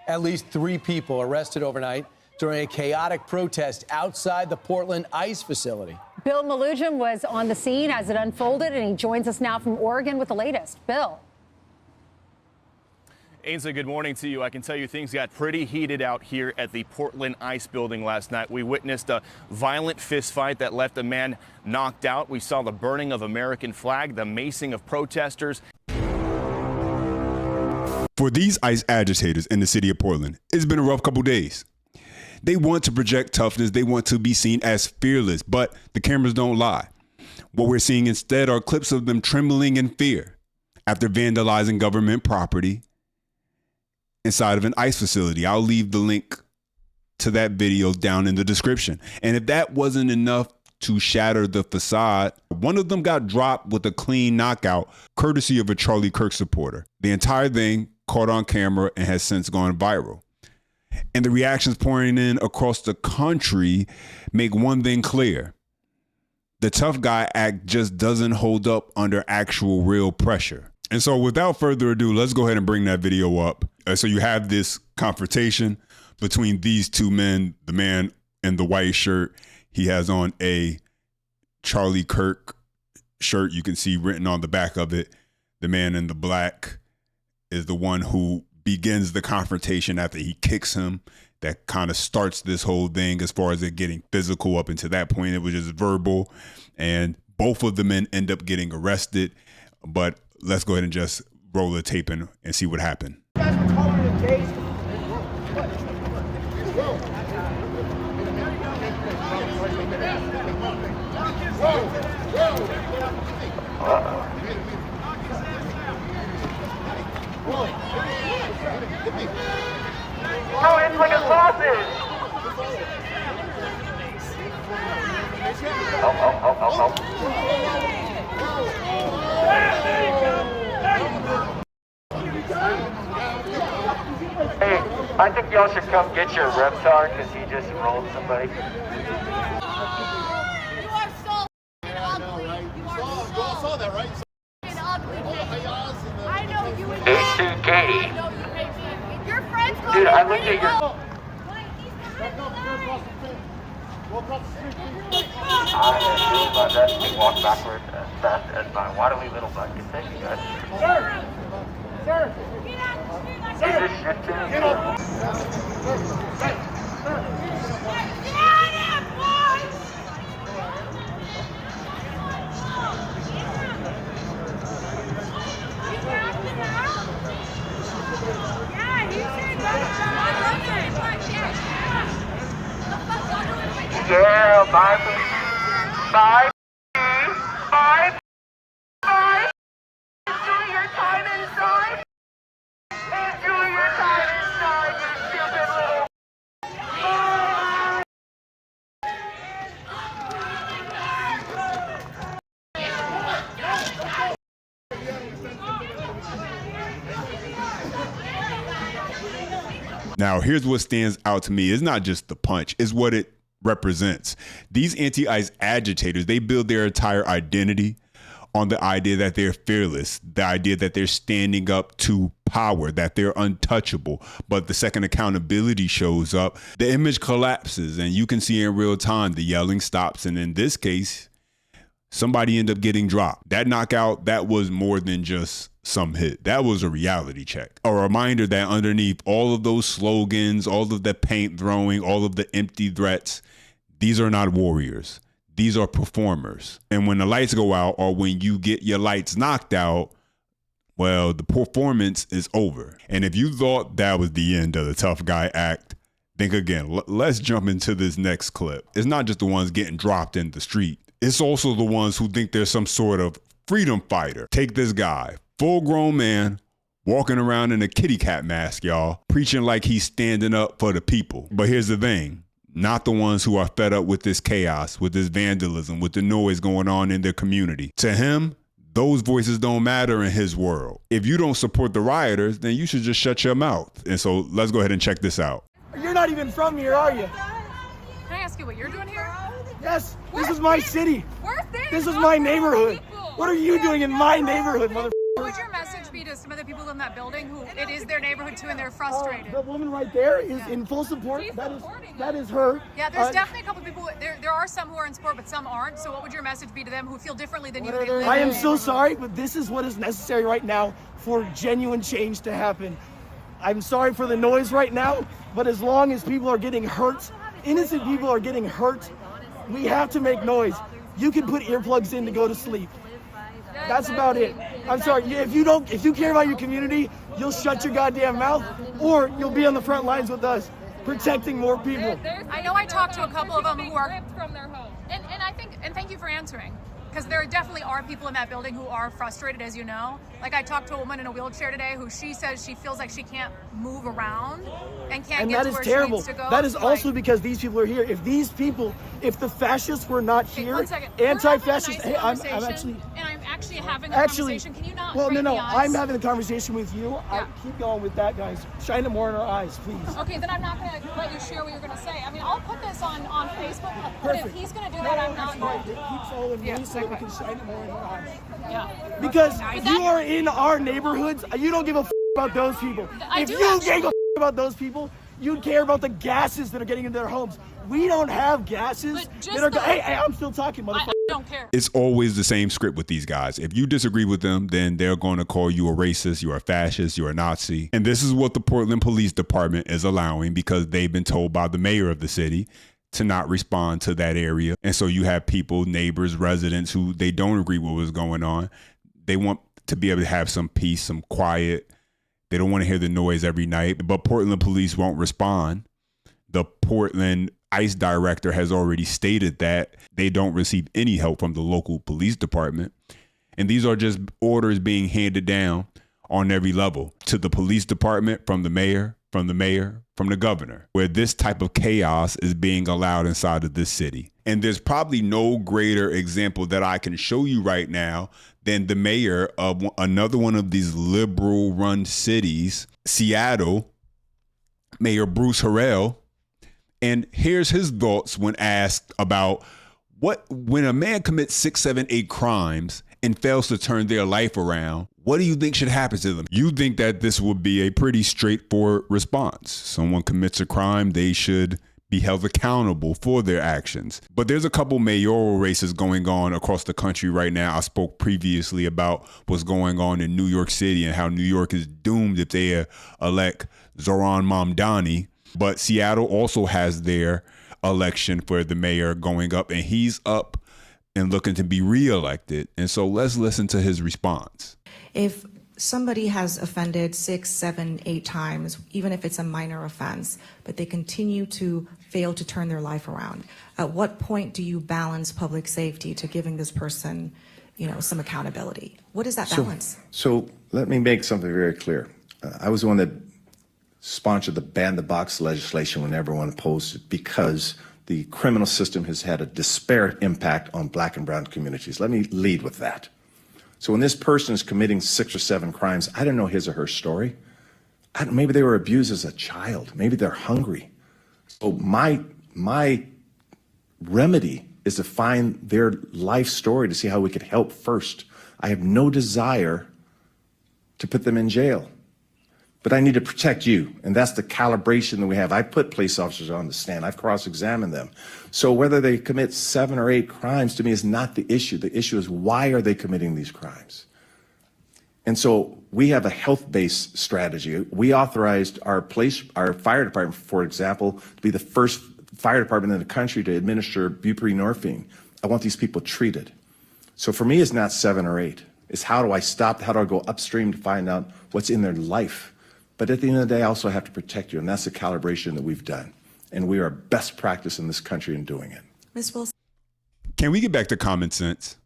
At least 3 people arrested overnight during a chaotic protest outside the Portland ICE facility. Bill Malugin was on the scene as it unfolded, and he joins us now from Oregon with the latest. Bill. Ainsley, good morning to you. I can tell you things got pretty heated out here at the Portland ICE building last night. We witnessed a violent fistfight that left a man knocked out. We saw the burning of American flag, the macing of protesters. For these ICE agitators in the city of Portland, it's been a rough couple days. They want to project toughness. They want to be seen as fearless, but the cameras don't lie. What we're seeing instead are clips of them trembling in fear after vandalizing government property inside of an ICE facility. I'll leave the link to that video down in the description. And if that wasn't enough to shatter the facade, one of them got dropped with a clean knockout, courtesy of a Charlie Kirk supporter. The entire thing caught on camera and has since gone viral. And the reactions pouring in across the country make one thing clear. The tough guy act just doesn't hold up under actual real pressure. And so without further ado, let's go ahead and bring that video up. So you have this confrontation between these two men. The man in the white shirt, he has on a Charlie Kirk shirt. You can see written on the back of it. The man in the black is the one who begins the confrontation after he kicks him. That kind of starts this whole thing as far as it getting physical. Up until that point, it was just verbal. And both of the men end up getting arrested. But let's go ahead and just roll the tape and see what happened. Oh, it's like a sausage! Oh. Hey, I think y'all should come get your reptar because he just rolled somebody. You are so ugly. You all saw that, right? Ugly. I know you hate me. H2 Katie. I know you hate me. Your friends call Dude, me I looked at your... I am doing my best to walk backward as fast as my waddly little butt can take you guys. Sir! Sir! Is this shit to me? Get up! Yeah, bye, please. Bye. Bye. Bye. Enjoy your time inside. Enjoy your time inside, you stupid little... Bye. Now, here's what stands out to me. It's not just the punch, it's what it represents. These anti-ICE agitators, they build their entire identity on the idea that they're fearless, the idea that they're standing up to power, that they're untouchable. But the second accountability shows up, the image collapses, and you can see in real time the yelling stops. And in this case, somebody ended up getting dropped. That knockout, that was more than just some hit. That was a reality check. A reminder that underneath all of those slogans, all of the paint throwing, all of the empty threats, these are not warriors. These are performers. And when the lights go out, or when you get your lights knocked out, well, the performance is over. And if you thought that was the end of the tough guy act, think again. Let's jump into this next clip. It's not just the ones getting dropped in the street. It's also the ones who think they're some sort of freedom fighter. Take this guy, full grown man, walking around in a kitty cat mask, y'all, preaching like he's standing up for the people. But here's the thing. Not the ones who are fed up with this chaos, with this vandalism, with the noise going on in their community. To him, those voices don't matter in his world. If you don't support the rioters, then you should just shut your mouth. And so let's go ahead and check this out. You're not even from here, are you? Can I ask you what you're doing here? Yes, this is my city. Where's this? This is my neighborhood. What are you doing in my neighborhood, mother? Would your message be to to some of the people in that building who it is their neighborhood too and they're frustrated? The woman right there is in full support. She's supporting That is her. Yeah, there's definitely a couple of people. There are some who are in support, but some aren't. So what would your message be to them who feel differently than you? I am so sorry, but this is what is necessary right now for genuine change to happen. I'm sorry for the noise right now, but as long as people are getting hurt, innocent people are getting hurt, we have to make noise. You can put earplugs in to go to sleep. That's about it. I'm sorry, if you care about your community, you'll shut your goddamn mouth, or you'll be on the front lines with us, protecting more people. I know I talked to a couple of them who are from their home, and thank you for answering. Because there definitely are people in that building who are frustrated, as you know. Like I talked to a woman in a wheelchair today who she says she feels like she can't move around and can't get to where she needs to go. That is also because these people are here. If the fascists were not here, one second. anti-fascists. We're having a nice I'm conversation, actually. and I'm actually having a conversation. Can you not? Well, break no. the ice? I'm having a conversation with you. Yeah. Keep going with that, guys. Shine it more in our eyes, please. Okay, then I'm not going to let you share what you're going to say. I mean, I'll put this on Facebook, but Perfect. if he's going to do that, I'm not going to. Keep following me so that we can shine it more in our eyes. Yeah. Because you are in our neighborhoods, you don't give a about those people. If you gave a about those people, you'd care about the gases that are getting into their homes. We don't have gases that are. Hey, I'm still talking, motherfucker. I don't care. It's always the same script with these guys. If you disagree with them, then they're going to call you a racist, you're a fascist, you're a Nazi. And this is what the Portland Police Department is allowing because they've been told by the mayor of the city to not respond to that area. And so you have people, neighbors, residents who they don't agree with what's going on. They want to be able to have some peace, some quiet. They don't want to hear the noise every night, but Portland police won't respond. The Portland ICE director has already stated that they don't receive any help from the local police department. And these are just orders being handed down on every level to the police department, from the mayor, from the governor, where this type of chaos is being allowed inside of this city. And there's probably no greater example that I can show you right now than the mayor of another one of these liberal run cities, Seattle, Mayor Bruce Harrell. And here's his thoughts when asked about when a man commits 6, 7, 8 crimes and fails to turn their life around, what do you think should happen to them? You think that this would be a pretty straightforward response. Someone commits a crime, they should be held accountable for their actions. But there's a couple mayoral races going on across the country right now. I spoke previously about what's going on in New York City and how New York is doomed if they elect Zohran Mamdani. But Seattle also has their election for the mayor going up, and he's up and looking to be reelected. And so let's listen to his response. If somebody has offended 6, 7, 8 times, even if it's a minor offense, but they continue to fail to turn their life around, at what point do you balance public safety to giving this person, some accountability? What is that balance? So let me make something very clear. I was the one that sponsored the ban the box legislation when everyone opposed it because the criminal system has had a disparate impact on black and brown communities. Let me lead with that. So when this person is committing 6 or 7 crimes, I don't know his or her story. Maybe they were abused as a child. Maybe they're hungry. So my remedy is to find their life story to see how we could help first. I have no desire to put them in jail. But I need to protect you, and that's the calibration that we have. I put police officers on the stand. I've cross-examined them. So whether they commit 7 or 8 crimes to me is not the issue. The issue is, why are they committing these crimes? And so we have a health-based strategy. We authorized our fire department, for example, to be the first fire department in the country to administer buprenorphine. I want these people treated. So for me, it's not 7 or 8. It's how do I stop? How do I go upstream to find out what's in their life? But at the end of the day, I also have to protect you, and that's the calibration that we've done. And we are best practice in this country in doing it. Ms. Wilson. Can we get back to common sense?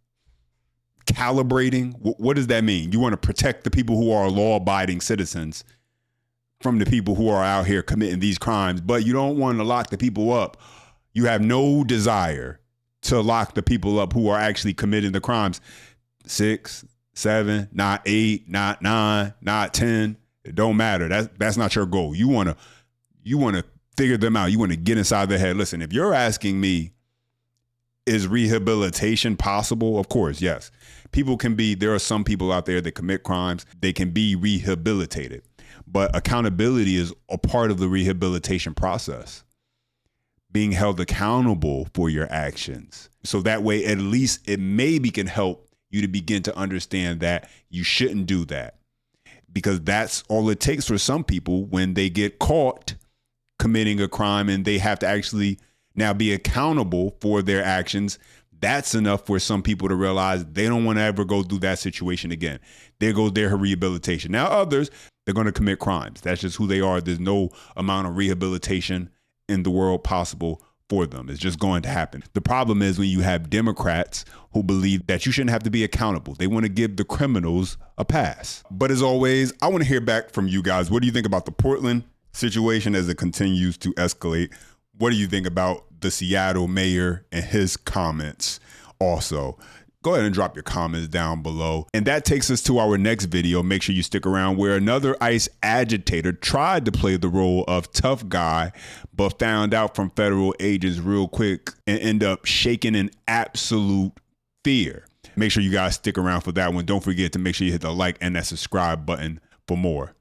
Calibrating, what does that mean? You want to protect the people who are law-abiding citizens from the people who are out here committing these crimes, but you don't want to lock the people up. You have no desire to lock the people up who are actually committing the crimes. 6, 7, not 8, not 9, not 10. It don't matter. That's not your goal. You want to figure them out. You want to get inside their head. Listen, if you're asking me Is rehabilitation possible? Of course, yes. There are some people out there that commit crimes. They can be rehabilitated. But accountability is a part of the rehabilitation process. Being held accountable for your actions. So that way, at least it maybe can help you to begin to understand that you shouldn't do that. Because that's all it takes for some people when they get caught committing a crime and they have to actually now be accountable for their actions. That's enough for some people to realize they don't want to ever go through that situation again. There goes their rehabilitation. Now others, they're going to commit crimes. That's just who they are. There's no amount of rehabilitation in the world possible for them. It's just going to happen. The problem is when you have Democrats who believe that you shouldn't have to be accountable. They want to give the criminals a pass. But as always, I want to hear back from you guys. What do you think about the Portland situation as it continues to escalate? What do you think about the Seattle mayor and his comments also? Go ahead and drop your comments down below. And that takes us to our next video. Make sure you stick around, where another ICE agitator tried to play the role of tough guy, but found out from federal agents real quick and end up shaking in absolute fear. Make sure you guys stick around for that one. Don't forget to make sure you hit the like and that subscribe button for more.